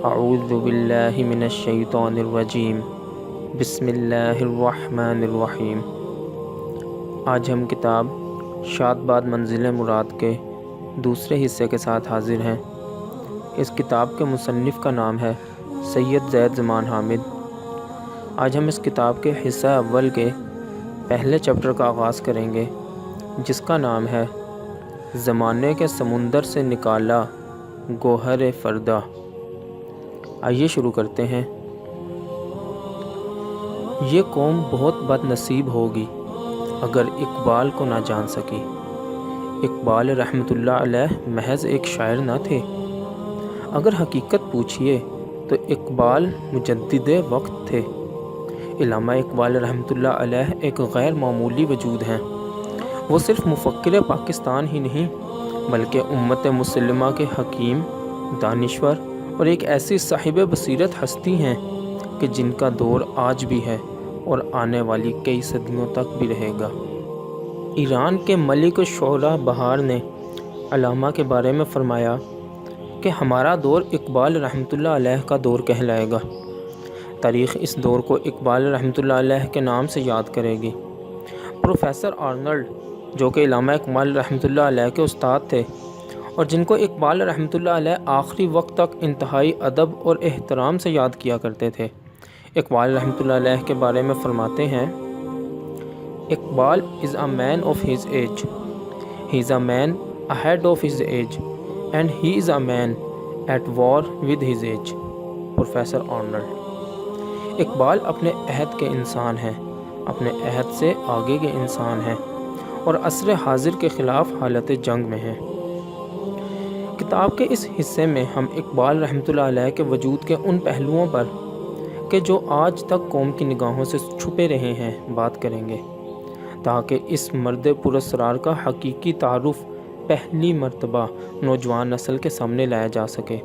اعوذ باللہ من الشیطان الرجیم بسم اللہ الرحمن الرحیم۔ آج ہم کتاب شاد باد منزل مراد کے دوسرے حصے کے ساتھ حاضر ہیں۔ اس کتاب کے مصنف کا نام ہے سید زید زمان حامد۔ آج ہم اس کتاب کے حصہ اول کے پہلے چیپٹر کا آغاز کریں گے، جس کا نام ہے زمانے کے سمندر سے نکالا گوہر فردا۔ آئیے شروع کرتے ہیں۔ یہ قوم بہت بد نصیب ہوگی اگر اقبال کو نہ جان سکی۔ اقبال رحمۃ اللہ علیہ محض ایک شاعر نہ تھے۔ اگر حقیقت پوچھئے تو اقبال مجدد وقت تھے۔ علامہ اقبال رحمۃ اللہ علیہ ایک غیر معمولی وجود ہیں۔ وہ صرف مفکر پاکستان ہی نہیں بلکہ امت مسلمہ کے حکیم، دانشور اور ایک ایسی صاحب بصیرت ہستی ہیں کہ جن کا دور آج بھی ہے اور آنے والی کئی صدیوں تک بھی رہے گا۔ ایران کے ملک الشعراء بہار نے علامہ کے بارے میں فرمایا کہ ہمارا دور اقبال رحمۃ اللہ علیہ کا دور کہلائے گا۔ تاریخ اس دور کو اقبال رحمۃ اللہ علیہ کے نام سے یاد کرے گی۔ پروفیسر آرنلڈ، جو کہ علامہ اقبال رحمۃ اللہ علیہ کے استاد تھے اور جن کو اقبال رحمۃ اللہ علیہ آخری وقت تک انتہائی ادب اور احترام سے یاد کیا کرتے تھے، اقبال رحمۃ اللہ علیہ کے بارے میں فرماتے ہیں، Iqbal is a man of his age. He is a man ahead of his age and he is a man at war with his age. Professor Arnold. Iqbal اپنے عہد کے انسان ہیں، اپنے عہد سے آگے کے انسان ہیں اور عصر حاضر کے خلاف حالت جنگ میں ہیں۔ کتاب کے اس حصے میں ہم اقبال رحمۃ اللہ علیہ کے وجود کے ان پہلوؤں پر کہ جو آج تک قوم کی نگاہوں سے چھپے رہے ہیں بات کریں گے، تاکہ اس مرد پراسرار کا حقیقی تعارف پہلی مرتبہ نوجوان نسل کے سامنے لایا جا سکے۔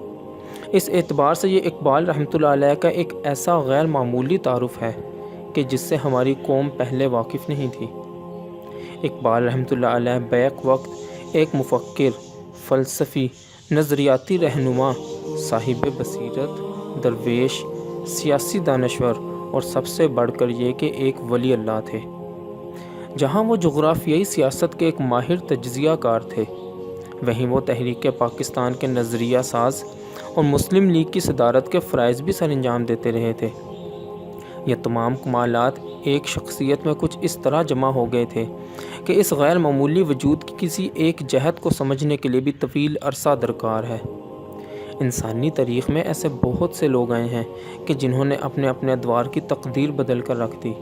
اس اعتبار سے یہ اقبال رحمۃ اللہ علیہ کا ایک ایسا غیر معمولی تعارف ہے کہ جس سے ہماری قوم پہلے واقف نہیں تھی۔ اقبال رحمۃ اللہ علیہ بیک وقت ایک مفکر، فلسفی، نظریاتی رہنما، صاحب بصیرت، درویش، سیاسی دانشور اور سب سے بڑھ کر یہ کہ ایک ولی اللہ تھے۔ جہاں وہ جغرافیائی سیاست کے ایک ماہر تجزیہ کار تھے، وہیں وہ تحریک پاکستان کے نظریہ ساز اور مسلم لیگ کی صدارت کے فرائض بھی سر انجام دیتے رہے تھے۔ یہ تمام کمالات ایک شخصیت میں کچھ اس طرح جمع ہو گئے تھے کہ اس غیر معمولی وجود کی کسی ایک جہت کو سمجھنے کے لیے بھی طویل عرصہ درکار ہے۔ انسانی تاریخ میں ایسے بہت سے لوگ آئے ہیں کہ جنہوں نے اپنے اپنے ادوار کی تقدیر بدل کر رکھ دی۔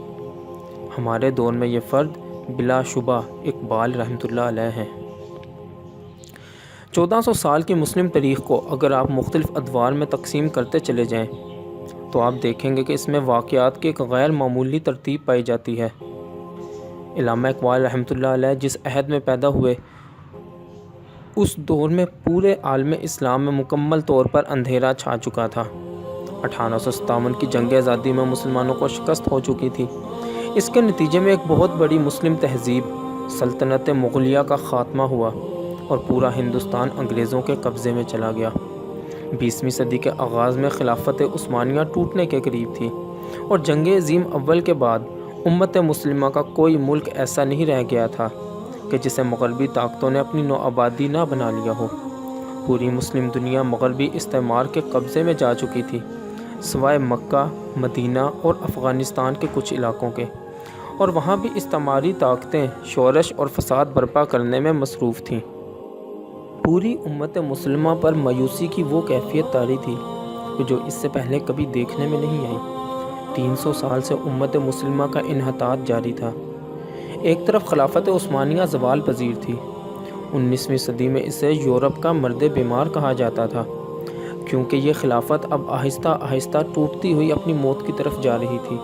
ہمارے دور میں یہ فرد بلا شبہ اقبال رحمۃ اللہ علیہ ہیں۔ 1400 سال کی مسلم تاریخ کو اگر آپ مختلف ادوار میں تقسیم کرتے چلے جائیں تو آپ دیکھیں گے کہ اس میں واقعات کی ایک غیر معمولی ترتیب پائی جاتی ہے۔ علامہ اقبال رحمۃ اللہ علیہ جس عہد میں پیدا ہوئے، اس دور میں پورے عالم اسلام میں مکمل طور پر اندھیرا چھا چکا تھا۔ 1857 کی جنگ آزادی میں مسلمانوں کو شکست ہو چکی تھی۔ اس کے نتیجے میں ایک بہت بڑی مسلم تہذیب، سلطنت مغلیہ کا خاتمہ ہوا اور پورا ہندوستان انگریزوں کے قبضے میں چلا گیا۔ 20ویں صدی کے آغاز میں خلافت عثمانیہ ٹوٹنے کے قریب تھی اور جنگ عظیم اول کے بعد امت مسلمہ کا کوئی ملک ایسا نہیں رہ گیا تھا کہ جسے مغربی طاقتوں نے اپنی نوآبادی نہ بنا لیا ہو۔ پوری مسلم دنیا مغربی استعمار کے قبضے میں جا چکی تھی، سوائے مکہ، مدینہ اور افغانستان کے کچھ علاقوں کے، اور وہاں بھی استعماری طاقتیں شورش اور فساد برپا کرنے میں مصروف تھیں۔ پوری امت مسلمہ پر مایوسی کی وہ کیفیت طاری تھی کہ جو اس سے پہلے کبھی دیکھنے میں نہیں آئی۔ 300 سال سے امت مسلمہ کا انحطاط جاری تھا۔ ایک طرف خلافت عثمانیہ زوال پذیر تھی۔ 19ویں صدی میں اسے یورپ کا مرد بیمار کہا جاتا تھا، کیونکہ یہ خلافت اب آہستہ آہستہ ٹوٹتی ہوئی اپنی موت کی طرف جا رہی تھی۔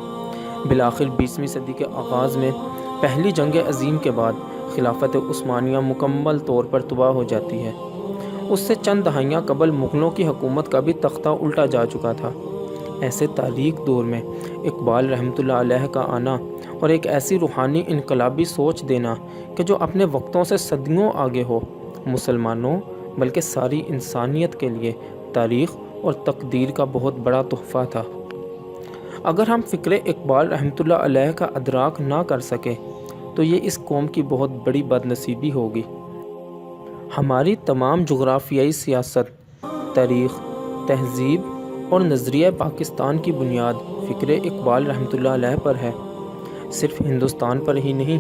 بالآخر 20ویں صدی کے آغاز میں پہلی جنگ عظیم کے بعد خلافت عثمانیہ مکمل طور پر تباہ ہو جاتی ہے۔ اس سے چند دہائیاں قبل مغلوں کی حکومت کا بھی تختہ الٹا جا چکا تھا۔ ایسے تاریک دور میں اقبال رحمۃ اللہ علیہ کا آنا اور ایک ایسی روحانی انقلابی سوچ دینا کہ جو اپنے وقتوں سے صدیوں آگے ہو، مسلمانوں بلکہ ساری انسانیت کے لیے تاریخ اور تقدیر کا بہت بڑا تحفہ تھا۔ اگر ہم فکر اقبال رحمۃ اللہ علیہ کا ادراک نہ کر سکے تو یہ اس قوم کی بہت بڑی بد نصیبی ہوگی۔ ہماری تمام جغرافیائی سیاست، تاریخ، تہذیب اور نظریہ پاکستان کی بنیاد فکر اقبال رحمۃ اللہ علیہ پر ہے۔ صرف ہندوستان پر ہی نہیں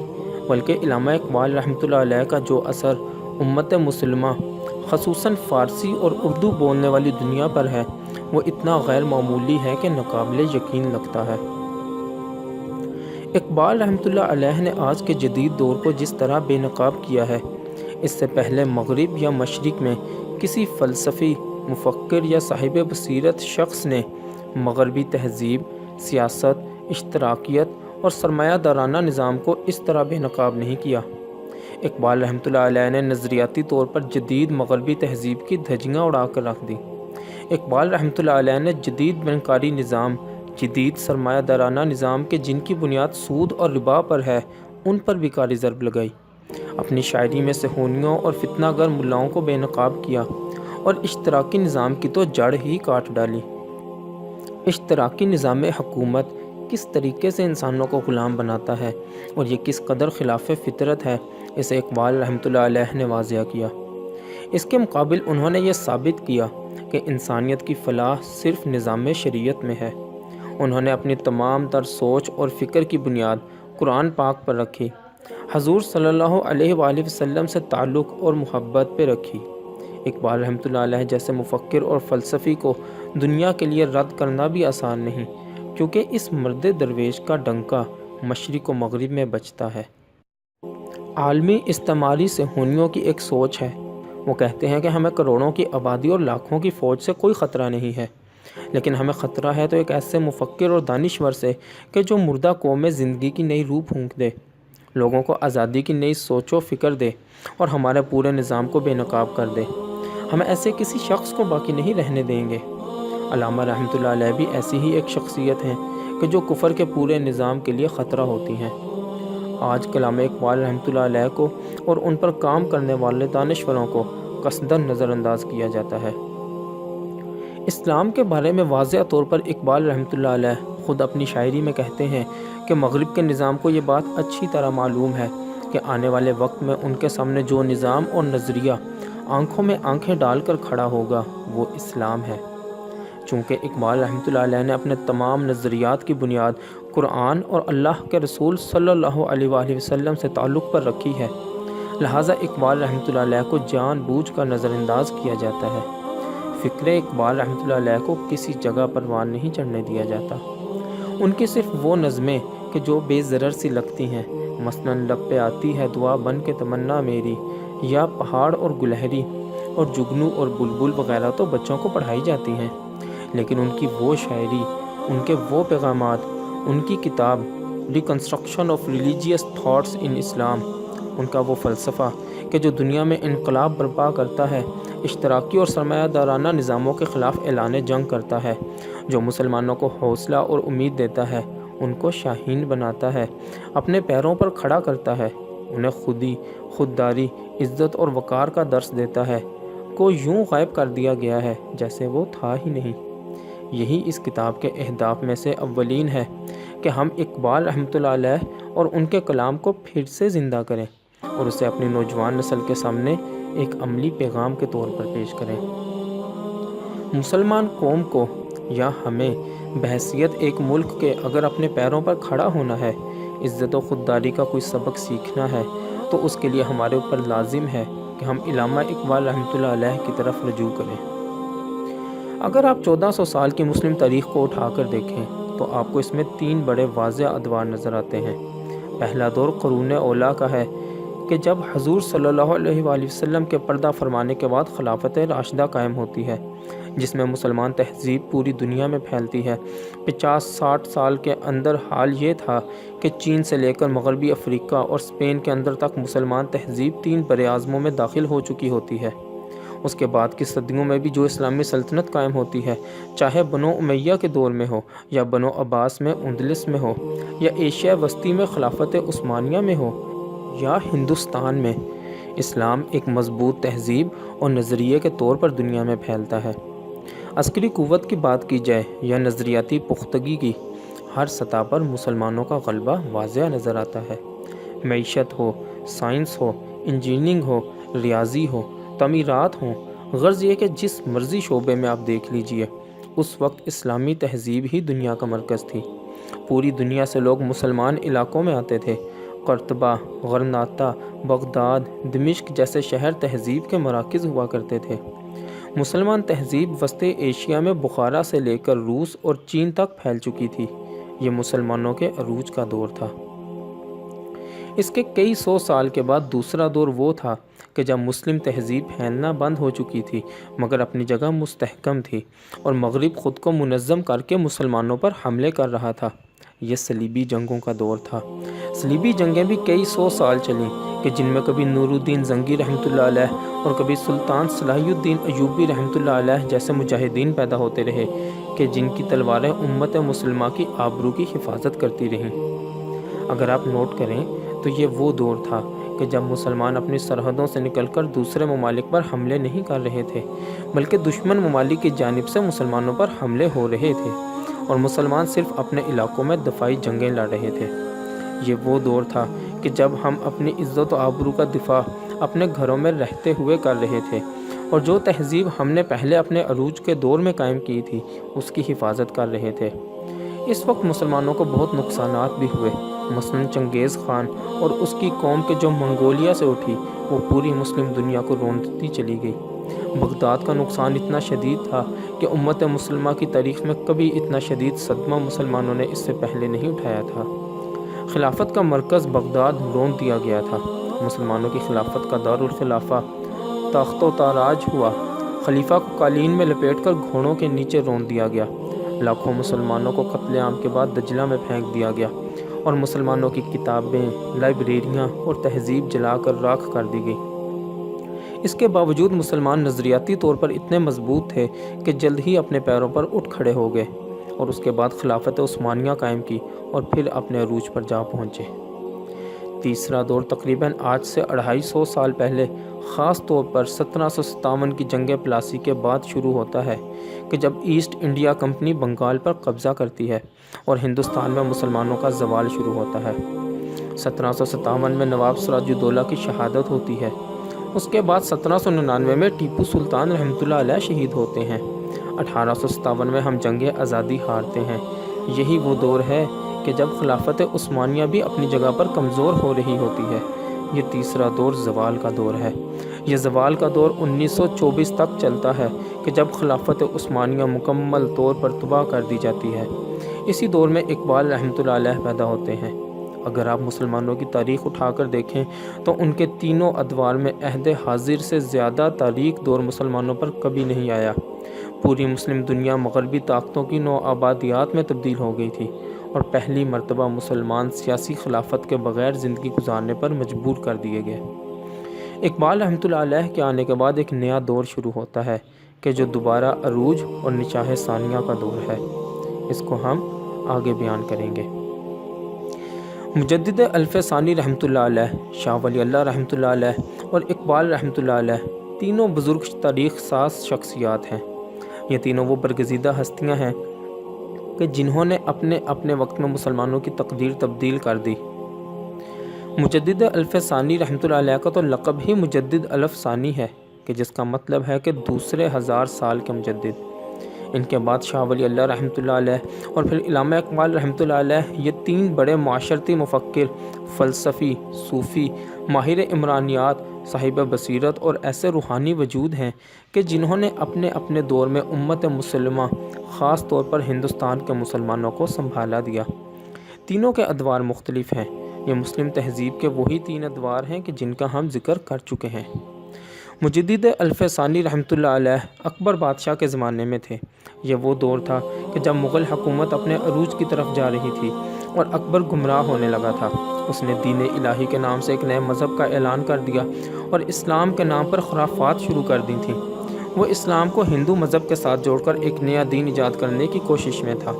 بلکہ علامہ اقبال رحمۃ اللہ علیہ کا جو اثر امت مسلمہ خصوصاً فارسی اور اردو بولنے والی دنیا پر ہے وہ اتنا غیر معمولی ہے کہ ناقابل یقین لگتا ہے۔ اقبال رحمۃ اللہ علیہ نے آج کے جدید دور کو جس طرح بے نقاب کیا ہے، اس سے پہلے مغرب یا مشرق میں کسی فلسفی، مفکر یا صاحب بصیرت شخص نے مغربی تہذیب، سیاست، اشتراکیت اور سرمایہ دارانہ نظام کو اس طرح بے نقاب نہیں کیا۔ اقبال رحمۃ اللہ علیہ نے نظریاتی طور پر جدید مغربی تہذیب کی دھجیاں اڑا کر رکھ دی۔ اقبال رحمۃ اللہ علیہ نے جدید بینکاری نظام، جدید سرمایہ دارانہ نظام کے جن کی بنیاد سود اور ربا پر ہے ان پر بھی کاری ضرب لگائی۔ اپنی شاعری میں صہیونیوں اور فتنہ گر ملاؤں کو بے نقاب کیا اور اشتراکی نظام کی تو جڑ ہی کاٹ ڈالی۔ اشتراکی نظام حکومت کس طریقے سے انسانوں کو غلام بناتا ہے اور یہ کس قدر خلاف فطرت ہے، اسے اقبال رحمۃ اللہ علیہ نے واضح کیا۔ اس کے مقابل انہوں نے یہ ثابت کیا کہ انسانیت کی فلاح صرف نظام شریعت میں ہے۔ انہوں نے اپنی تمام تر سوچ اور فکر کی بنیاد قرآن پاک پر رکھی، حضور صلی اللہ علیہ وآلہ وسلم سے تعلق اور محبت پہ رکھی۔ اقبال رحمۃ اللہ علیہ جیسے مفکر اور فلسفی کو دنیا کے لیے رد کرنا بھی آسان نہیں، کیونکہ اس مرد درویش کا ڈنکا مشرق و مغرب میں بجتا ہے۔ عالمی استعماری صہیونیوں کی ایک سوچ ہے۔ وہ کہتے ہیں کہ ہمیں کروڑوں کی آبادی اور لاکھوں کی فوج سے کوئی خطرہ نہیں ہے، لیکن ہمیں خطرہ ہے تو ایک ایسے مفکر اور دانشور سے کہ جو مردہ قوم میں زندگی کی نئی روح پھونک دے، لوگوں کو آزادی کی نئی سوچ و فکر دے اور ہمارے پورے نظام کو بے نقاب کر دے۔ ہم ایسے کسی شخص کو باقی نہیں رہنے دیں گے۔ علامہ رحمۃ اللہ علیہ بھی ایسی ہی ایک شخصیت ہیں کہ جو کفر کے پورے نظام کے لیے خطرہ ہوتی ہیں۔ آج کلام اقبال رحمۃ اللہ علیہ کو اور ان پر کام کرنے والے دانشوروں کو قصداً نظر انداز کیا جاتا ہے۔ اسلام کے بارے میں واضح طور پر اقبال رحمۃ اللہ علیہ خود اپنی شاعری میں کہتے ہیں کہ مغرب کے نظام کو یہ بات اچھی طرح معلوم ہے کہ آنے والے وقت میں ان کے سامنے جو نظام اور نظریہ آنکھوں میں آنکھیں ڈال کر کھڑا ہوگا وہ اسلام ہے۔ چونکہ اقبال رحمۃ اللہ علیہ نے اپنے تمام نظریات کی بنیاد قرآن اور اللہ کے رسول صلی اللہ علیہ وآلہ وسلم سے تعلق پر رکھی ہے، لہٰذا اقبال رحمۃ اللہ علیہ کو جان بوجھ کر نظر انداز کیا جاتا ہے۔ فکر اقبال رحمۃ اللہ علیہ کو کسی جگہ پر وان نہیں چڑھنے دیا جاتا۔ ان کی صرف وہ نظمیں کہ جو بے ضرر سی لگتی ہیں، مثلاً لب پہ آتی ہے دعا بن کے تمنا میری، یا پہاڑ اور گلہری اور جگنو اور بلبل وغیرہ تو بچوں کو پڑھائی جاتی ہیں، لیکن ان کی وہ شاعری، ان کے وہ پیغامات، ان کی کتاب Reconstruction of Religious Thoughts in Islam, ان کا وہ فلسفہ کہ جو دنیا میں انقلاب برپا کرتا ہے، اشتراکی اور سرمایہ دارانہ نظاموں کے خلاف اعلان جنگ کرتا ہے، جو مسلمانوں کو حوصلہ اور امید دیتا ہے، ان کو شاہین بناتا ہے، اپنے پیروں پر کھڑا کرتا ہے، انہیں خودی، خودداری، عزت اور وقار کا درس دیتا ہے، کو یوں غائب کر دیا گیا ہے جیسے وہ تھا ہی نہیں۔ یہی اس کتاب کے اہداف میں سے اولین ہے کہ ہم اقبال رحمۃ اللہ علیہ اور ان کے کلام کو پھر سے زندہ کریں اور اسے اپنی نوجوان نسل کے سامنے ایک عملی پیغام کے طور پر پیش کریں۔ مسلمان قوم کو یا ہمیں بحیثیت ایک ملک کے اگر اپنے پیروں پر کھڑا ہونا ہے، عزت و خودداری کا کوئی سبق سیکھنا ہے، تو اس کے لیے ہمارے اوپر لازم ہے کہ ہم علامہ اقبال رحمۃ اللہ علیہ کی طرف رجوع کریں۔ اگر آپ 1400 سال کی مسلم تاریخ کو اٹھا کر دیکھیں تو آپ کو اس میں 3 بڑے واضح ادوار نظر آتے ہیں۔ پہلا دور قرون اولیٰ کا ہے کہ جب حضور صلی اللہ علیہ وآلہ وسلم کے پردہ فرمانے کے بعد خلافت راشدہ قائم ہوتی ہے، جس میں مسلمان تہذیب پوری دنیا میں پھیلتی ہے۔ 50-60 سال کے اندر حال یہ تھا کہ چین سے لے کر مغربی افریقہ اور اسپین کے اندر تک مسلمان تہذیب 3 براعظموں میں داخل ہو چکی ہوتی ہے۔ اس کے بعد کی صدیوں میں بھی جو اسلامی سلطنت قائم ہوتی ہے، چاہے بنو امیہ کے دور میں ہو یا بنو عباس میں اندلس میں ہو یا ایشیا وسطی میں خلافت عثمانیہ میں ہو یا ہندوستان میں، اسلام ایک مضبوط تہذیب اور نظریے کے طور پر دنیا میں پھیلتا ہے۔ عسکری قوت کی بات کی جائے یا نظریاتی پختگی کی، ہر سطح پر مسلمانوں کا غلبہ واضح نظر آتا ہے۔ معیشت ہو، سائنس ہو، انجینئرنگ ہو، ریاضی ہو، تعمیرات ہوں، غرض یہ کہ جس مرضی شعبے میں آپ دیکھ لیجئے، اس وقت اسلامی تہذیب ہی دنیا کا مرکز تھی۔ پوری دنیا سے لوگ مسلمان علاقوں میں آتے تھے۔ قرطبہ، غرناطہ، بغداد، دمشق جیسے شہر تہذیب کے مراکز ہوا کرتے تھے۔ مسلمان تہذیب وسط ایشیا میں بخارا سے لے کر روس اور چین تک پھیل چکی تھی۔ یہ مسلمانوں کے عروج کا دور تھا۔ اس کے کئی سو سال کے بعد دوسرا دور وہ تھا کہ جب مسلم تہذیب پھیلنا بند ہو چکی تھی مگر اپنی جگہ مستحکم تھی، اور مغرب خود کو منظم کر کے مسلمانوں پر حملے کر رہا تھا۔ یہ صلیبی جنگوں کا دور تھا۔ صلیبی جنگیں بھی کئی سو سال چلیں کہ جن میں کبھی نور الدین زنگی رحمۃ اللہ علیہ اور کبھی سلطان صلاح الدین ایوبی رحمۃ اللہ علیہ جیسے مجاہدین پیدا ہوتے رہے کہ جن کی تلواریں امت مسلمہ کی آبرو کی حفاظت کرتی رہیں۔ اگر آپ نوٹ کریں تو یہ وہ دور تھا کہ جب مسلمان اپنی سرحدوں سے نکل کر دوسرے ممالک پر حملے نہیں کر رہے تھے، بلکہ دشمن ممالک کی جانب سے مسلمانوں پر حملے ہو رہے تھے، اور مسلمان صرف اپنے علاقوں میں دفاعی جنگیں لڑ رہے تھے۔ یہ وہ دور تھا کہ جب ہم اپنی عزت و آبرو کا دفاع اپنے گھروں میں رہتے ہوئے کر رہے تھے، اور جو تہذیب ہم نے پہلے اپنے عروج کے دور میں قائم کی تھی اس کی حفاظت کر رہے تھے۔ اس وقت مسلمانوں کو بہت نقصانات بھی ہوئے۔ مثلاً چنگیز خان اور اس کی قوم کے جو منگولیا سے اٹھی وہ پوری مسلم دنیا کو روندتی چلی گئی۔ بغداد کا نقصان اتنا شدید تھا کہ امت مسلمہ کی تاریخ میں کبھی اتنا شدید صدمہ مسلمانوں نے اس سے پہلے نہیں اٹھایا تھا۔ خلافت کا مرکز بغداد روند دیا گیا تھا۔ مسلمانوں کی خلافت کا دارالخلافہ تاخت و تاراج ہوا۔ خلیفہ کو قالین میں لپیٹ کر گھوڑوں کے نیچے روند دیا گیا۔ لاکھوں مسلمانوں کو قتل عام کے بعد دجلہ میں پھینک دیا گیا، اور مسلمانوں کی کتابیں، لائبریریاں اور تہذیب جلا کر راکھ کر دی گئی۔ اس کے باوجود مسلمان نظریاتی طور پر اتنے مضبوط تھے کہ جلد ہی اپنے پیروں پر اٹھ کھڑے ہو گئے، اور اس کے بعد خلافت عثمانیہ قائم کی اور پھر اپنے عروج پر جا پہنچے۔ تیسرا دور تقریباً آج سے 250 سال پہلے، خاص طور پر 1757 کی جنگ پلاسی کے بعد شروع ہوتا ہے کہ جب ایسٹ انڈیا کمپنی بنگال پر قبضہ کرتی ہے اور ہندوستان میں مسلمانوں کا زوال شروع ہوتا ہے۔ 1757 میں نواب سراج الدولہ کی شہادت ہوتی ہے۔ اس کے بعد 1799 میں ٹیپو سلطان رحمۃ اللہ علیہ شہید ہوتے ہیں۔ 1857 میں ہم جنگ آزادی ہارتے ہیں۔ یہی وہ دور ہے کہ جب خلافت عثمانیہ بھی اپنی جگہ پر کمزور ہو رہی ہوتی ہے۔ یہ تیسرا دور زوال کا دور ہے۔ یہ زوال کا دور 1924 تک چلتا ہے کہ جب خلافت عثمانیہ مکمل طور پر تباہ کر دی جاتی ہے۔ اسی دور میں اقبال رحمۃ اللہ علیہ پیدا ہوتے ہیں۔ اگر آپ مسلمانوں کی تاریخ اٹھا کر دیکھیں تو ان کے تینوں ادوار میں عہد حاضر سے زیادہ تاریک دور مسلمانوں پر کبھی نہیں آیا۔ پوری مسلم دنیا مغربی طاقتوں کی نو آبادیات میں تبدیل ہو گئی تھی، اور پہلی مرتبہ مسلمان سیاسی خلافت کے بغیر زندگی گزارنے پر مجبور کر دیے گئے۔ اقبال رحمۃ اللہ علیہ کے آنے کے بعد ایک نیا دور شروع ہوتا ہے کہ جو دوبارہ عروج اور نشاہ ثانیہ کا دور ہے۔ اس کو ہم آگے بیان کریں گے۔ مجدد الف ثانی رحمۃ اللہ علیہ، شاہ ولی اللہ رحمۃ اللہ علیہ اور اقبال رحمۃ اللہ علیہ تینوں بزرگ تاریخ ساز شخصیات ہیں۔ یہ تینوں وہ برگزیدہ ہستیاں ہیں کہ جنہوں نے اپنے اپنے وقت میں مسلمانوں کی تقدیر تبدیل کر دی۔ مجدد الف ثانی رحمۃ اللہ علیہ کا تو لقب ہی مجدد الف ثانی ہے کہ جس کا مطلب ہے کہ دوسرے 1000 سال کے مجدد۔ ان کے بعد شاہ ولی اللہ رحمۃ اللہ علیہ اور پھر علامہ اقبال رحمۃ اللہ علیہ، یہ تین بڑے معاشرتی مفکر، فلسفی، صوفی، ماہر عمرانیات، صاحب بصیرت اور ایسے روحانی وجود ہیں کہ جنہوں نے اپنے اپنے دور میں امت مسلمہ، خاص طور پر ہندوستان کے مسلمانوں کو سنبھالا دیا۔ تینوں کے ادوار مختلف ہیں۔ یہ مسلم تہذیب کے وہی تین ادوار ہیں کہ جن کا ہم ذکر کر چکے ہیں۔ مجدد الف ثانی رحمۃ اللہ علیہ اکبر بادشاہ کے زمانے میں تھے۔ یہ وہ دور تھا کہ جب مغل حکومت اپنے عروج کی طرف جا رہی تھی اور اکبر گمراہ ہونے لگا تھا۔ اس نے دین الہی کے نام سے ایک نئے مذہب کا اعلان کر دیا اور اسلام کے نام پر خرافات شروع کر دی تھیں۔ وہ اسلام کو ہندو مذہب کے ساتھ جوڑ کر ایک نیا دین ایجاد کرنے کی کوشش میں تھا۔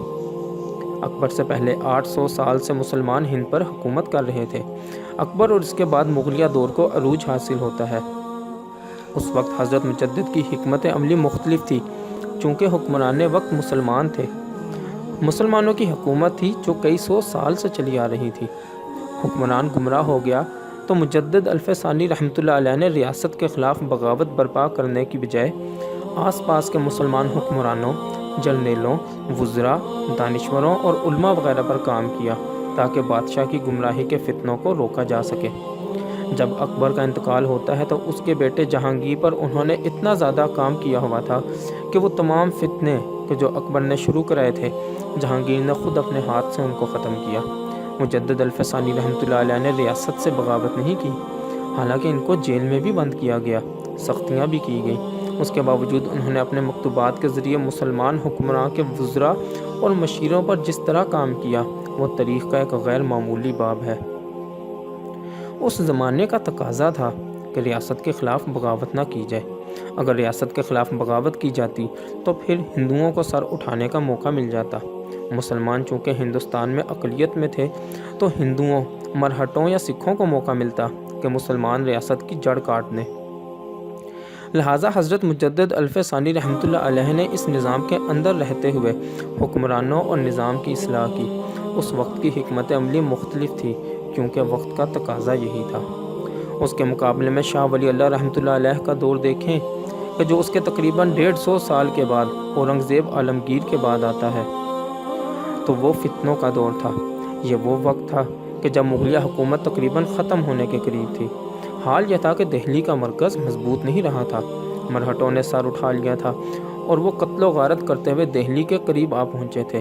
اکبر سے پہلے 800 سال سے مسلمان ہند پر حکومت کر رہے تھے۔ اکبر اور اس کے بعد مغلیہ دور کو عروج حاصل ہوتا ہے۔ اس وقت حضرت مجدد کی حکمت عملی مختلف تھی۔ چونکہ حکمران وقت مسلمان تھے۔ مسلمانوں کی حکومت تھی جو کئی سو سال سے چلی آ رہی تھی۔ حکمران گمراہ ہو گیا تو مجدد الف ثانی رحمۃ اللہ علیہ نے ریاست کے خلاف بغاوت برپا کرنے کی بجائے آس پاس کے مسلمان حکمرانوں، جرنیلوں، وزراء، دانشوروں اور علماء وغیرہ پر کام کیا تاکہ بادشاہ کی گمراہی کے فتنوں کو روکا جا سکے۔ جب اکبر کا انتقال ہوتا ہے تو اس کے بیٹے جہانگیر پر انہوں نے اتنا زیادہ کام کیا ہوا تھا کہ وہ تمام فتنے کہ جو اکبر نے شروع کرائے تھے جہانگیر نے خود اپنے ہاتھ سے ان کو ختم کیا۔ مجدد الف ثانی رحمۃ اللہ علیہ نے ریاست سے بغاوت نہیں کی، حالانکہ ان کو جیل میں بھی بند کیا گیا، سختیاں بھی کی گئیں۔ اس کے باوجود انہوں نے اپنے مکتوبات کے ذریعے مسلمان حکمراں کے وزراء اور مشیروں پر جس طرح کام کیا وہ تاریخ کا ایک غیر معمولی باب ہے۔ اس زمانے کا تقاضا تھا کہ ریاست کے خلاف بغاوت نہ کی جائے۔ اگر ریاست کے خلاف بغاوت کی جاتی تو پھر ہندوؤں کو سر اٹھانے کا موقع مل جاتا۔ مسلمان چونکہ ہندوستان میں اقلیت میں تھے تو ہندوؤں، مرہٹوں یا سکھوں کو موقع ملتا کہ مسلمان ریاست کی جڑ کاٹ دیں۔ لہٰذا حضرت مجدد الف ثانی رحمۃ اللہ علیہ نے اس نظام کے اندر رہتے ہوئے حکمرانوں اور نظام کی اصلاح کی۔ اس وقت کی حکمت عملی مختلف تھی کیونکہ وقت کا تقاضا یہی تھا۔ اس کے مقابلے میں شاہ ولی اللہ رحمۃ اللہ علیہ کا دور دیکھیں کہ جو اس کے تقریباً 150 سال کے بعد اورنگزیب عالمگیر کے بعد آتا ہے، تو وہ فتنوں کا دور تھا۔ یہ وہ وقت تھا کہ جب مغلیہ حکومت تقریباً ختم ہونے کے قریب تھی۔ حال یہ تھا کہ دہلی کا مرکز مضبوط نہیں رہا تھا، مرہٹوں نے سر اٹھا لیا تھا اور وہ قتل و غارت کرتے ہوئے دہلی کے قریب آ پہنچے تھے۔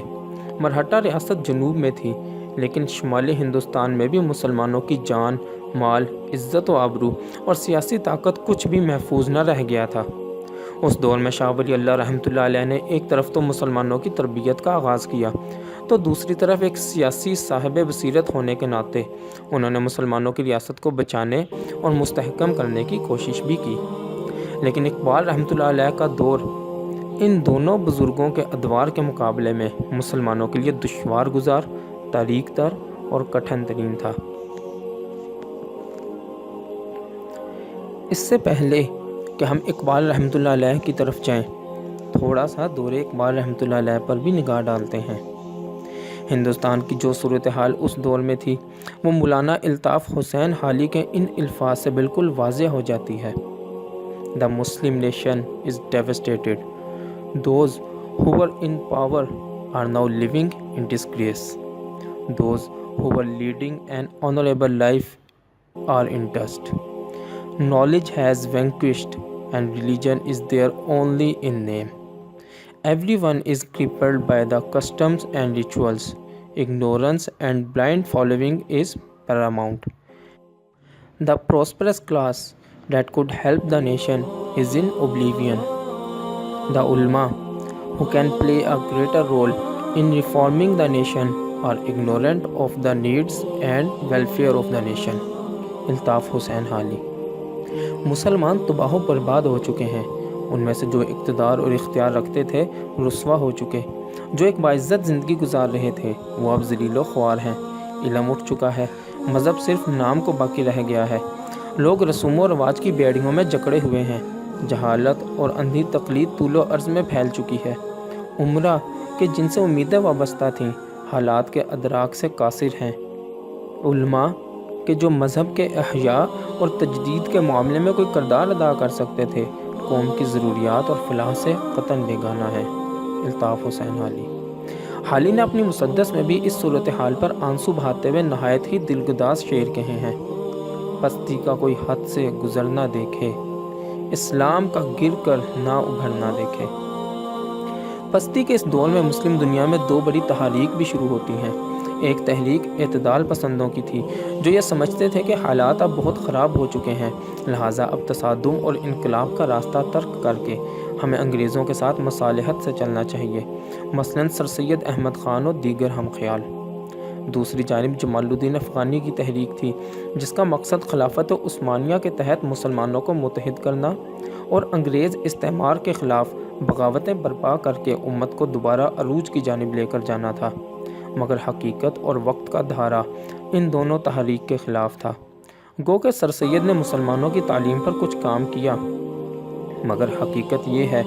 مرہٹہ ریاست جنوب میں تھی، لیکن شمالی ہندوستان میں بھی مسلمانوں کی جان، مال، عزت و آبرو اور سیاسی طاقت کچھ بھی محفوظ نہ رہ گیا تھا۔ اس دور میں شاہ ولی اللہ رحمۃ اللہ علیہ نے ایک طرف تو مسلمانوں کی تربیت کا آغاز کیا تو دوسری طرف ایک سیاسی صاحب بصیرت ہونے کے ناطے انہوں نے مسلمانوں کی ریاست کو بچانے اور مستحکم کرنے کی کوشش بھی کی۔ لیکن اقبال رحمۃ اللہ علیہ کا دور ان دونوں بزرگوں کے ادوار کے مقابلے میں مسلمانوں کے لیے دشوار گزار، تاریک تر اور کٹھن ترین تھا۔ اس سے پہلے کہ ہم اقبال رحمۃ اللہ علیہ کی طرف جائیں، تھوڑا سا دور اقبال رحمۃ اللہ علیہ پر بھی نگاہ ڈالتے ہیں۔ ہندوستان کی جو صورتحال اس دور میں تھی وہ مولانا الطاف حسین حالی کے ان الفاظ سے بالکل واضح ہو جاتی ہے۔ The Muslim nation is devastated. Those who were in power are now living in disgrace. Those who were leading an honorable life are in dust. Knowledge has vanquished and religion is there only in name. Everyone is crippled by the customs and rituals. Ignorance and blind following is paramount. The prosperous class that could help the nation is in oblivion. The ulama, who can play a greater role in reforming the nation, are ignorant of the needs and welfare of the nation. Altaf Hussain Hali. مسلمان تباہ و برباد ہو چکے ہیں، ان میں سے جو اقتدار اور اختیار رکھتے تھے رسوا ہو چکے، جو ایک باعزت زندگی گزار رہے تھے وہ اب ذلیل و خوار ہیں، علم اٹھ چکا ہے، مذہب صرف نام کو باقی رہ گیا ہے، لوگ رسوم و رواج کی بیڑیوں میں جکڑے ہوئے ہیں، جہالت اور اندھی تقلید طول و عرض میں پھیل چکی ہے، عمرہ کہ جن سے امیدیں وابستہ تھیں حالات کے ادراک سے قاصر ہیں، علماء کہ جو مذہب کے احیاء اور تجدید کے معاملے میں کوئی کردار ادا کر سکتے تھے قوم کی ضروریات اور فلاح سے قطعاً بیگانہ ہے۔ الطاف حسین حالی۔ حالی نے اپنی مسدس میں بھی اس صورتحال پر آنسو بہاتے ہوئے نہایت ہی دلگداز شعر کہے ہیں۔ پستی کا کوئی حد سے گزر نہ دیکھے، اسلام کا گر کر نہ ابھر نہ دیکھے۔ پستی کے اس دور میں مسلم دنیا میں دو بڑی تحریک بھی شروع ہوتی ہیں۔ ایک تحریک اعتدال پسندوں کی تھی جو یہ سمجھتے تھے کہ حالات اب بہت خراب ہو چکے ہیں، لہٰذا اب تصادم اور انقلاب کا راستہ ترک کر کے ہمیں انگریزوں کے ساتھ مصالحت سے چلنا چاہیے، مثلاً سر سید احمد خان اور دیگر ہم خیال۔ دوسری جانب جمال الدین افغانی کی تحریک تھی جس کا مقصد خلافت عثمانیہ کے تحت مسلمانوں کو متحد کرنا اور انگریز استعمار کے خلاف بغاوتیں برپا کر کے امت کو دوبارہ عروج کی جانب لے کر جانا تھا، مگر حقیقت اور وقت کا دھارا ان دونوں تحریک کے خلاف تھا۔ گو کہ سر سید نے مسلمانوں کی تعلیم پر کچھ کام کیا، مگر حقیقت یہ ہے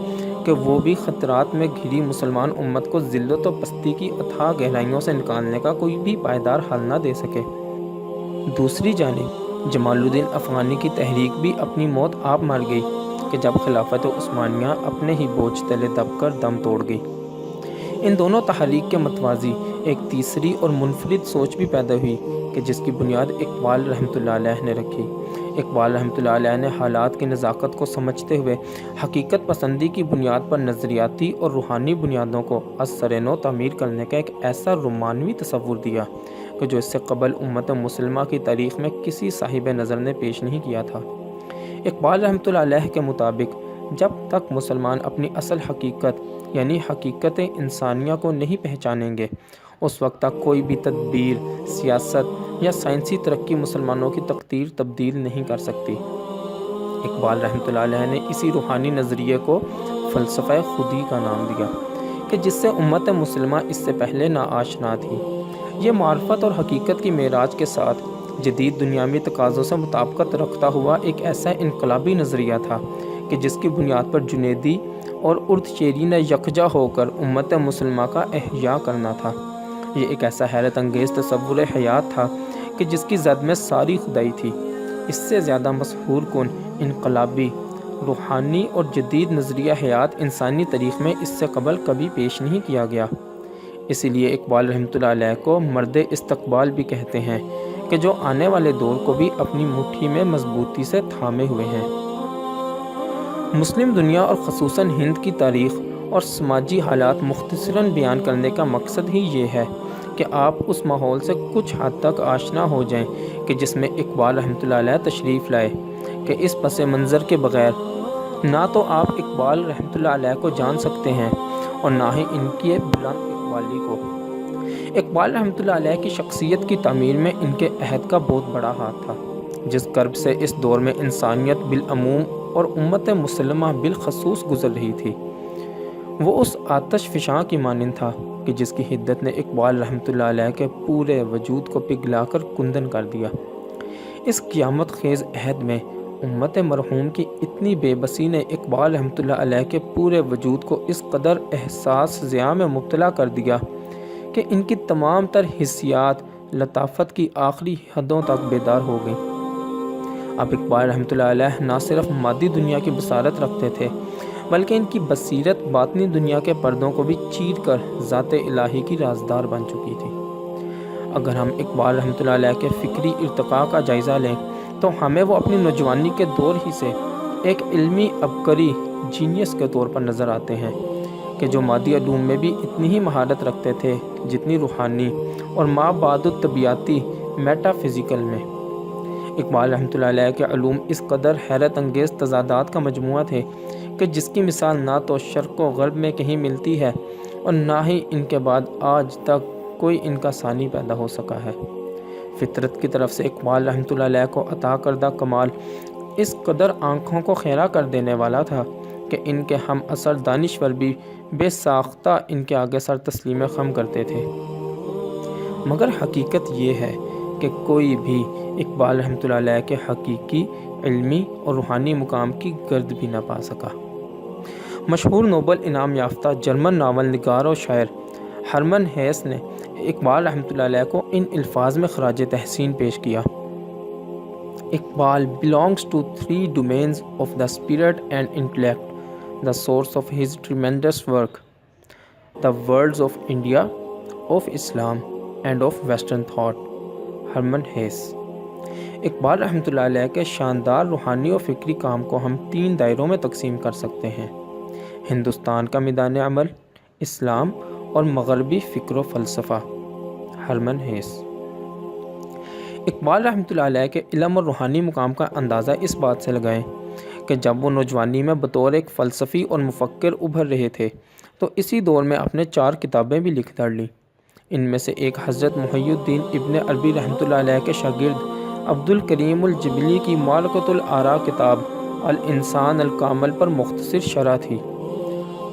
کہ وہ بھی خطرات میں گھری مسلمان امت کو ذلت و پستی کی اتھاہ گہرائیوں سے نکالنے کا کوئی بھی پائیدار حل نہ دے سکے۔ دوسری جانب جمال الدین افغانی کی تحریک بھی اپنی موت آپ مر گئی کہ جب خلافت عثمانیہ اپنے ہی بوجھ تلے دب کر دم توڑ گئی۔ ان دونوں تحریک کے متوازی ایک تیسری اور منفرد سوچ بھی پیدا ہوئی کہ جس کی بنیاد اقبال رحمۃ اللہ علیہ نے رکھی۔ اقبال رحمۃ اللہ علیہ نے حالات کی نزاکت کو سمجھتے ہوئے حقیقت پسندی کی بنیاد پر نظریاتی اور روحانی بنیادوں کو از سر نو تعمیر کرنے کا ایک ایسا رومانوی تصور دیا کہ جو اس سے قبل امت مسلمہ کی تاریخ میں کسی صاحب نظر نے پیش نہیں کیا تھا۔ اقبال رحمۃ اللہ علیہ کے مطابق جب تک مسلمان اپنی اصل حقیقت یعنی حقیقت انسانیہ کو نہیں پہچانیں گے اس وقت تک کوئی بھی تدبیر، سیاست یا سائنسی ترقی مسلمانوں کی تقدیر تبدیل نہیں کر سکتی۔ اقبال رحمۃ اللہ علیہ نے اسی روحانی نظریے کو فلسفہ خودی کا نام دیا کہ جس سے امت مسلمہ اس سے پہلے ناآشنا تھی۔ یہ معرفت اور حقیقت کی معراج کے ساتھ جدید دنیاوی تقاضوں سے مطابقت رکھتا ہوا ایک ایسا انقلابی نظریہ تھا کہ جس کی بنیاد پر جنیدی اور اردشیری نے یکجا ہو کر امت مسلمہ کا احیاء کرنا تھا۔ یہ ایک ایسا حیرت انگیز تصور حیات تھا کہ جس کی زد میں ساری خدائی تھی۔ اس سے زیادہ مسحور کن، انقلابی، روحانی اور جدید نظریہ حیات انسانی تاریخ میں اس سے قبل کبھی پیش نہیں کیا گیا۔ اسی لیے اقبال رحمۃ اللہ علیہ کو مرد استقبال بھی کہتے ہیں کہ جو آنے والے دور کو بھی اپنی مٹھی میں مضبوطی سے تھامے ہوئے ہیں۔ مسلم دنیا اور خصوصاً ہند کی تاریخ اور سماجی حالات مختصراً بیان کرنے کا مقصد ہی یہ ہے کہ آپ اس ماحول سے کچھ حد تک آشنا ہو جائیں کہ جس میں اقبال رحمۃ اللہ علیہ تشریف لائے، کہ اس پس منظر کے بغیر نہ تو آپ اقبال رحمۃ اللہ علیہ کو جان سکتے ہیں اور نہ ہی ان کی بلند اقبالی کو۔ اقبال رحمۃ اللہ علیہ کی شخصیت کی تعمیر میں ان کے عہد کا بہت بڑا ہاتھ تھا۔ جس کرب سے اس دور میں انسانیت بالعموم اور امت مسلمہ بالخصوص گزر رہی تھی وہ اس آتش فشاں کی مانند تھا کہ جس کی حدت نے اقبال رحمۃ اللہ علیہ کے پورے وجود کو پگھلا کر کندن کر دیا۔ اس قیامت خیز عہد میں امت مرحوم کی اتنی بے بسی نے اقبال رحمۃ اللہ علیہ کے پورے وجود کو اس قدر احساس ضیاء میں مبتلا کر دیا کہ ان کی تمام تر حسیات لطافت کی آخری حدوں تک بیدار ہو گئیں۔ اب اقبال رحمۃ اللہ علیہ نہ صرف مادی دنیا کی بصارت رکھتے تھے بلکہ ان کی بصیرت باطنی دنیا کے پردوں کو بھی چیر کر ذات الہی کی رازدار بن چکی تھی۔ اگر ہم اقبال رحمۃ اللہ علیہ کے فکری ارتقاء کا جائزہ لیں تو ہمیں وہ اپنی نوجوانی کے دور ہی سے ایک علمی عبقری جینیس کے طور پر نظر آتے ہیں کہ جو مادی علوم میں بھی اتنی ہی مہارت رکھتے تھے جتنی روحانی اور ما بعد الطبیعاتی میٹا فزیکل میں۔ اقبال رحمۃ اللہ علیہ کے علوم اس قدر حیرت انگیز تضادات کا مجموعہ تھے کہ جس کی مثال نہ تو شرق و غرب میں کہیں ملتی ہے اور نہ ہی ان کے بعد آج تک کوئی ان کا ثانی پیدا ہو سکا ہے۔ فطرت کی طرف سے اقبال رحمۃ اللہ علیہ کو عطا کردہ کمال اس قدر آنکھوں کو خیرہ کر دینے والا تھا کہ ان کے ہم اثر دانشور بھی بے ساختہ ان کے آگے سر تسلیم خم کرتے تھے۔ مگر حقیقت یہ ہے کہ کوئی بھی اقبال رحمۃ اللہ علیہ کے حقیقی علمی اور روحانی مقام کی گرد بھی نہ پا سکا۔ مشہور نوبل انعام یافتہ جرمن ناول نگار اور شاعر ہرمن ہیس نے اقبال رحمۃ اللہ علیہ کو ان الفاظ میں خراج تحسین پیش کیا: Iqbal belongs to three domains of the spirit and intellect, the source of his tremendous work, the worlds of India, of Islam, and of Western thought. Hermann Hesse. Iqbal رحمۃ اللہ علیہ کے شاندار روحانی اور فکری کام کو ہم 3 دائروں میں تقسیم کر سکتے ہیں: ہندوستان کا میدان عمل، اسلام اور مغربی فکر و فلسفہ۔ Hermann Hesse. اقبال رحمۃ اللہ علیہ کے علم اور روحانی مقام کا اندازہ اس بات سے لگائیں کہ جب وہ نوجوانی میں بطور ایک فلسفی اور مفکر ابھر رہے تھے تو اسی دور میں اپنے 4 کتابیں بھی لکھ ڈال لیں۔ ان میں سے ایک حضرت محی الدین ابن عربی رحمۃ اللہ علیہ کے شاگرد عبد الکریم الجبلی کی معرکۃ الآراء کتاب الانسان الکامل پر مختصر شرح تھی۔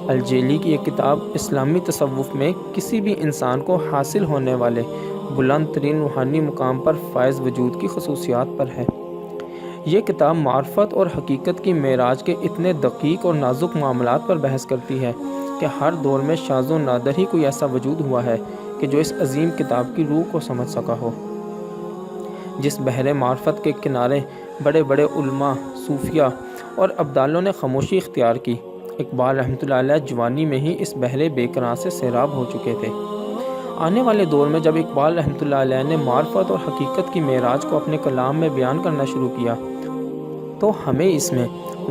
الجیلی کی ایک کتاب اسلامی تصوف میں کسی بھی انسان کو حاصل ہونے والے بلند ترین روحانی مقام پر فائز وجود کی خصوصیات پر ہے۔ یہ کتاب معرفت اور حقیقت کی معراج کے اتنے دقیق اور نازک معاملات پر بحث کرتی ہے کہ ہر دور میں شاذ و نادر ہی کوئی ایسا وجود ہوا ہے کہ جو اس عظیم کتاب کی روح کو سمجھ سکا ہو۔ جس بحر معرفت کے کنارے بڑے بڑے علماء، صوفیاء اور ابدالوں نے خاموشی اختیار کی، اقبال رحمۃ اللہ علیہ جوانی میں ہی اس بحر بے کران سے سیراب ہو چکے تھے۔ آنے والے دور میں جب اقبال رحمۃ اللہ علیہ نے معرفت اور حقیقت کی معراج کو اپنے کلام میں بیان کرنا شروع کیا تو ہمیں اس میں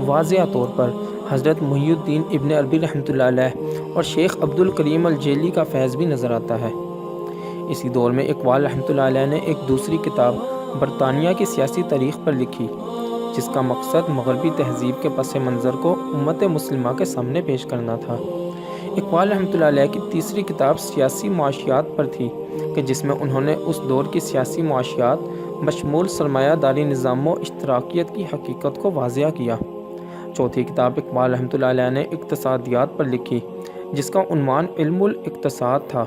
واضح طور پر حضرت محی الدین ابن عربی رحمۃ اللہ علیہ اور شیخ عبد الکریم الجیلی کا فیض بھی نظر آتا ہے۔ اسی دور میں اقبال رحمۃ اللہ علیہ نے ایک دوسری کتاب برطانیہ کی سیاسی تاریخ پر لکھی، جس کا مقصد مغربی تہذیب کے پس منظر کو امت مسلمہ کے سامنے پیش کرنا تھا۔ اقبال رحمۃ اللہ علیہ کی تیسری کتاب سیاسی معاشیات پر تھی کہ جس میں انہوں نے اس دور کی سیاسی معاشیات بشمول سرمایہ داری نظام و اشتراکیت کی حقیقت کو واضح کیا۔ چوتھی کتاب اقبال رحمۃ اللہ علیہ نے اقتصادیات پر لکھی، جس کا عنوان علم الاقتصاد تھا۔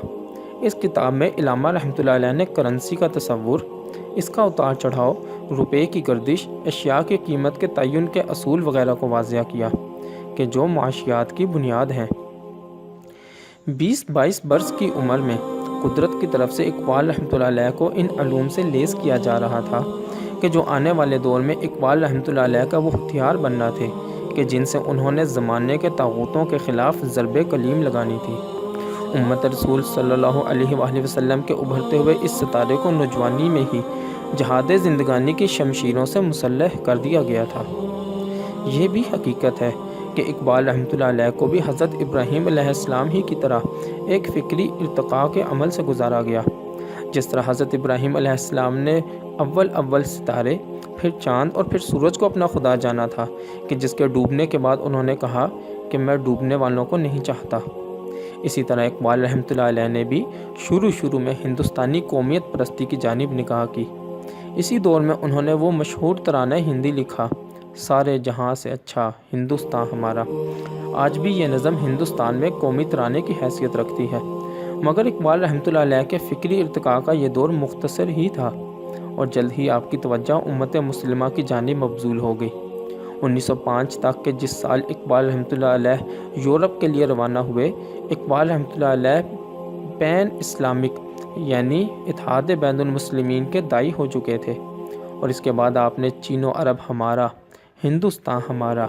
اس کتاب میں علامہ رحمۃ اللہ علیہ نے کرنسی کا تصور، اس کا اتار چڑھاؤ، روپے کی گردش، اشیاء کی قیمت کے تعین کے اصول وغیرہ کو واضح کیا کہ جو معاشیات کی بنیاد ہیں۔ 20-22 برس کی عمر میں قدرت کی طرف سے اقبال رحمۃ اللہ علیہ کو ان علوم سے لیس کیا جا رہا تھا کہ جو آنے والے دور میں اقبال رحمۃ اللہ علیہ کا وہ ہتھیار بننا تھے کہ جن سے انہوں نے زمانے کے طاغوتوں کے خلاف ضرب کلیم لگانی تھی۔ امت رسول صلی اللہ علیہ وآلہ وسلم کے ابھرتے ہوئے اس ستارے کو نوجوانی میں ہی جہاد زندگانی کی شمشیروں سے مسلح کر دیا گیا تھا۔ یہ بھی حقیقت ہے کہ اقبال رحمۃ اللہ علیہ کو بھی حضرت ابراہیم علیہ السلام ہی کی طرح ایک فکری ارتقاء کے عمل سے گزارا گیا۔ جس طرح حضرت ابراہیم علیہ السلام نے اول ستارے، پھر چاند اور پھر سورج کو اپنا خدا جانا تھا کہ جس کے ڈوبنے کے بعد انہوں نے کہا کہ میں ڈوبنے والوں کو نہیں چاہتا، اسی طرح اقبال رحمۃ اللہ علیہ نے بھی شروع میں ہندوستانی قومیت پرستی کی جانب نگاہ کی۔ اسی دور میں انہوں نے وہ مشہور ترانہ ہندی لکھا، سارے جہاں سے اچھا ہندوستان ہمارا۔ آج بھی یہ نظم ہندوستان میں قومی ترانے کی حیثیت رکھتی ہے، مگر اقبال رحمۃ اللہ علیہ کے فکری ارتقاء کا یہ دور مختصر ہی تھا اور جلد ہی آپ کی توجہ امت مسلمہ کی جانب مبذول ہو گئی۔ 1905 تک کے جس سال اقبال رحمۃ اللہ علیہ یورپ کے لیے روانہ ہوئے، اقبال رحمۃ اللہ علیہ پین اسلامک یعنی اتحاد بین المسلمین کے داعی ہو چکے تھے، اور اس کے بعد آپ نے چین و عرب ہمارا، ہندوستان ہمارا،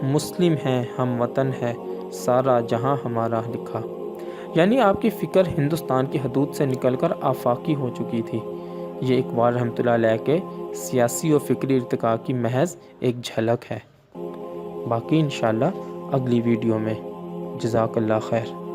مسلم ہیں ہم وطن ہے، سارا جہاں ہمارا لکھا۔ یعنی آپ کی فکر ہندوستان کی حدود سے نکل کر آفاقی ہو چکی تھی۔ یہ اقبال رحمۃ اللہ علیہ کے سیاسی و فکری ارتقاء کی محض ایک جھلک ہے۔ باقی انشاءاللہ اگلی ویڈیو میں۔ جزاک اللہ خیر۔